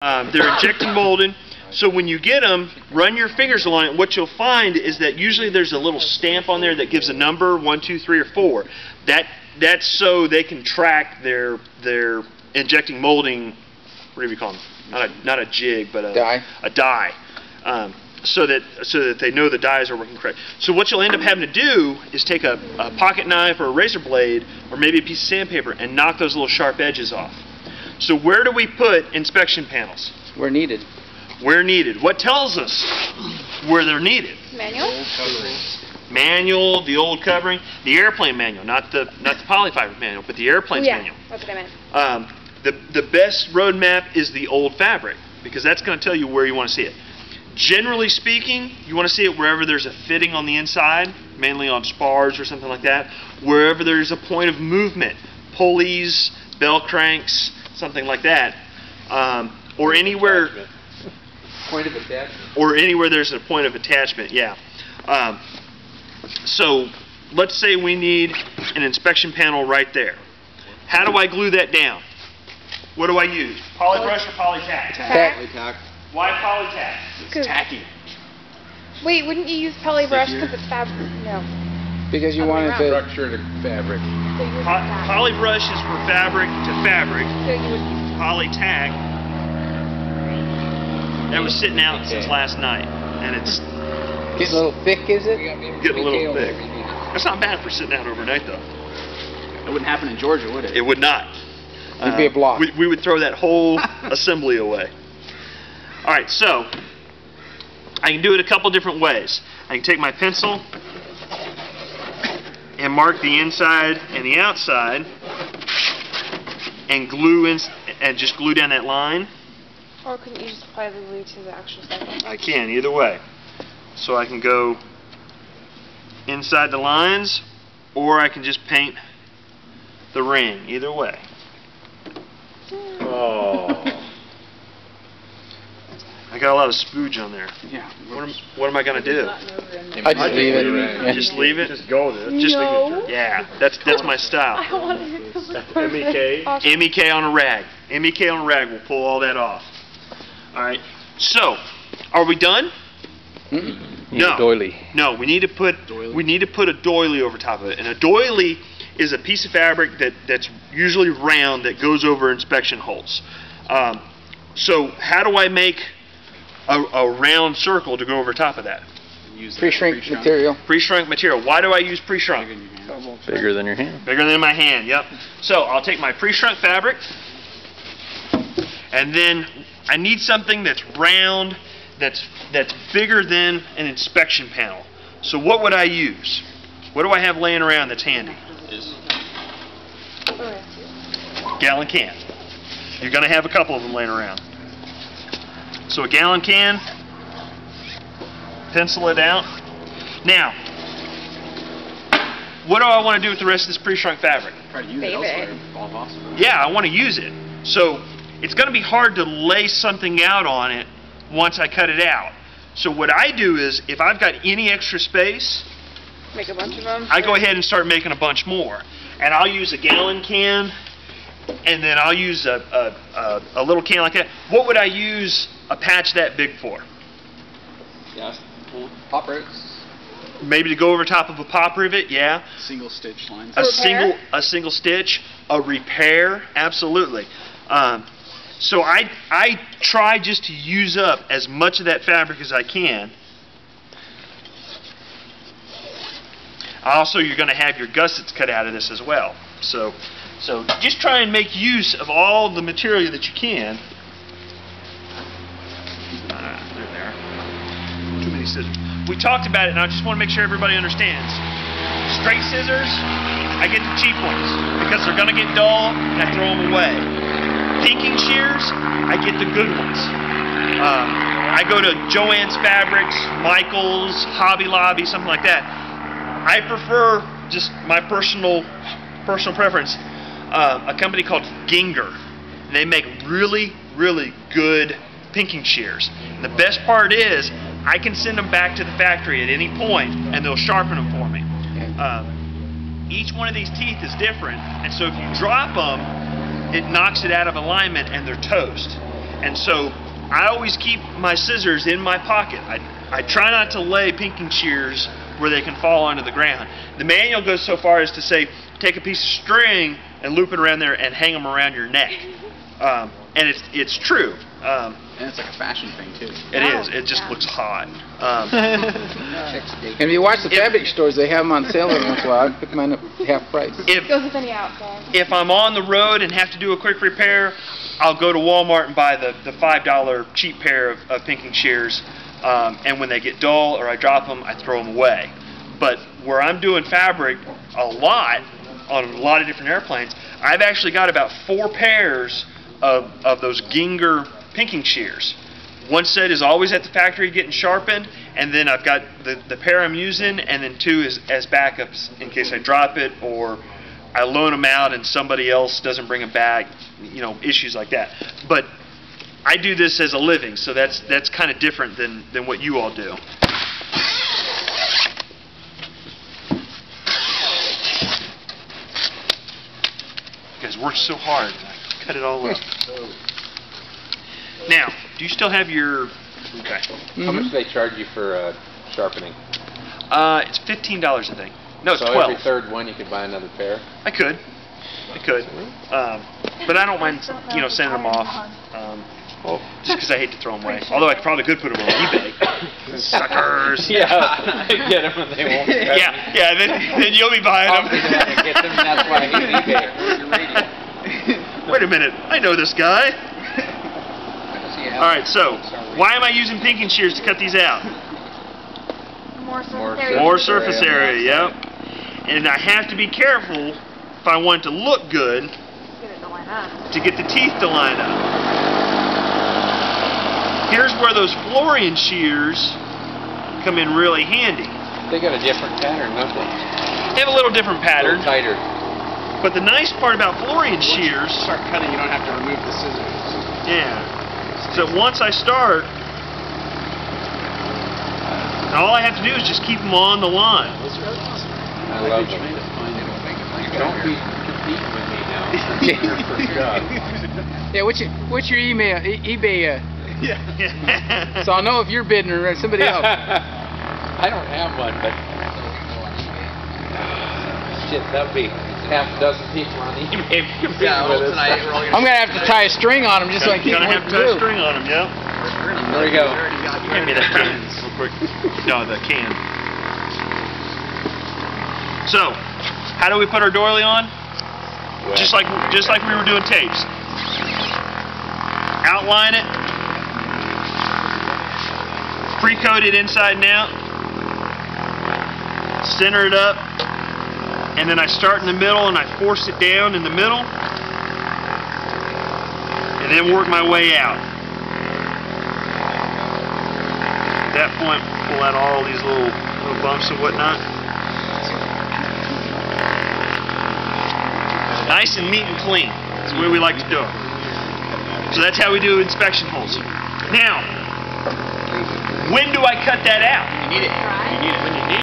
They're injecting molding. So when you get them, run your fingers along it. What you'll find is that usually there's a little stamp on there that gives a number, 1, 2, 3, or 4. That's so they can track their injecting molding. What do you call them? Not a jig, but a die. So that they know the dies are working correct. So what you'll end up having to do is take a pocket knife or a razor blade or maybe a piece of sandpaper and knock those little sharp edges off. So where do we put inspection panels? Where needed. Where needed. What tells us where they're needed? Manual? Manual, the old covering, the airplane manual, not the polyfiber manual, but the airplane's manual. That's what I meant. The best road map is the old fabric because that's going to tell you where you want to see it. Generally speaking, you want to see it wherever there's a fitting on the inside, mainly on spars or something like that, wherever there's a point of movement, pulleys, bell cranks, something like that, or anywhere. Point of attachment. Or anywhere there's a point of attachment, yeah. So let's say we need an inspection panel right there. How do I glue that down? What do I use? Polybrush or polytack? Polytack. Why polytack? It's tacky. Wait, wouldn't you use polybrush because it's fabric? No. Because you wanted to structure the fabric. So you would Polybrush is for fabric to fabric. So you would Polytack, that was sitting out since last night, and it's getting a little thick, is it? getting a little thick. That's not bad for sitting out overnight, though. It wouldn't happen in Georgia, would it? It would not. It'd be a block. We would throw that whole assembly away. All right, so I can do it a couple different ways. I can take my pencil and mark the inside and the outside, and just glue down that line. Or couldn't you just apply the glue to the actual side? I can, either way. So I can go inside the lines, or I can just paint the ring, either way. Oh. I got a lot of spooge on there. Yeah. What am I going to do? I just leave it. Yeah. Just leave it? Just go with it. Just No. Yeah, that's my style. I wanted it to look MEK? MEK on a rag. MEK on a rag will pull all that off. All right. So, are we done? No. Doily. No, we need to put a doily over top of it. And a doily is a piece of fabric that's usually round that goes over inspection holes. So how do I make a round circle to go over top of that? Pre-shrink material. Pre-shrunk material. Why do I use pre-shrunk? Bigger than your hand. Bigger than my hand, yep. So I'll take my pre-shrunk fabric, and then I need something that's round, that's bigger than an inspection panel. So what would I use? What do I have laying around that's handy? Gallon can. You're going to have a couple of them laying around. So a gallon can, pencil it out. Now, what do I want to do with the rest of this pre-shrunk fabric? Try to use it elsewhere. All possible. Yeah, I want to use it. So it's going to be hard to lay something out on it once I cut it out. So what I do is, if I've got any extra space, make a bunch of them. I go ahead and start making a bunch more. And I'll use a gallon can, and then I'll use a little can like that. What would I use a patch that big for? Yes. Pop rivets. Maybe to go over top of a pop rivet, yeah. Single stitch lines. A single stitch, a repair, absolutely. So I try just to use up as much of that fabric as I can. Also, you're going to have your gussets cut out of this as well. So just try and make use of all the material that you can. There. Too many scissors. We talked about it, and I just want to make sure everybody understands. Straight scissors, I get the cheap ones because they're going to get dull, and I throw them away. Pinking shears, I get the good ones. I go to Joann's Fabrics, Michael's, Hobby Lobby, something like that. I prefer, just my personal preference, a company called Ginger. They make really, really good pinking shears. And the best part is, I can send them back to the factory at any point, and they'll sharpen them for me. Each one of these teeth is different, and so if you drop them, it knocks it out of alignment, and they're toast. And so I always keep my scissors in my pocket. I try not to lay pinking shears where they can fall onto the ground. The manual goes so far as to say, take a piece of string and loop it around there and hang them around your neck. And it's true. And it's like a fashion thing too. It is. It just looks hot. And if you watch the fabric stores, they have them on sale every once in a while. I pick mine up half price. Goes with any outfit. If I'm on the road and have to do a quick repair, I'll go to Walmart and buy the $5 cheap pair of pinking shears. And when they get dull or I drop them, I throw them away. But where I'm doing fabric a lot, on a lot of different airplanes, I've actually got about 4 pairs of those Ginger pinking shears. One set is always at the factory getting sharpened, and then I've got the pair I'm using, and then 2 as backups in case I drop it or I loan them out and somebody else doesn't bring them back, you know, issues like that. But I do this as a living, so that's kind of different than what you all do. You guys work so hard. Cut it all up. Now, do you still have your... Okay. How much do they charge you for sharpening? It's $15, I think. No, it's so 12. Every third one you could buy another pair? I could. But I don't mind, you know, sending them off. Just because I hate to throw them away. Although I probably could put them on eBay. Suckers. Yeah, get them and they won't. Yeah. Then you'll be buying them. Get them, and that's why I hate eBay. Wait a minute. I know this guy. All right. So, why am I using pinking shears to cut these out? More surface area. Yep. And I have to be careful if I want it to look good to get the teeth to line up. Here's where those Florian shears come in really handy. They got a different pattern, don't they? They have a little different pattern. A little tighter. But the nice part about Florian shears... Once you start cutting, you don't have to remove the scissors. Yeah. So once I start, all I have to do is just keep them on the line. Those are really awesome. I love them. Don't be competing with me now. Yeah, what's your email? eBay. Yeah. So I'll know if you're bidding or somebody else. I don't have one, but shit, that'd be half a dozen people on eBay competing with us. I'm gonna have to tie a string on them just so I keep Gonna have to tie a string on them, yeah. There we go. Give me that can real quick. No, the can. So, how do we put our doily on? Well, Just like we were doing tapes. Outline it. Pre-coat it inside and out. Center it up. And then I start in the middle and I force it down in the middle. And then work my way out. At that point, pull out all these little bumps and whatnot. Nice and neat and clean. That's the way we like to do it. So that's how we do inspection holes. Now, when do I cut that out? You need it. You need it when you need it.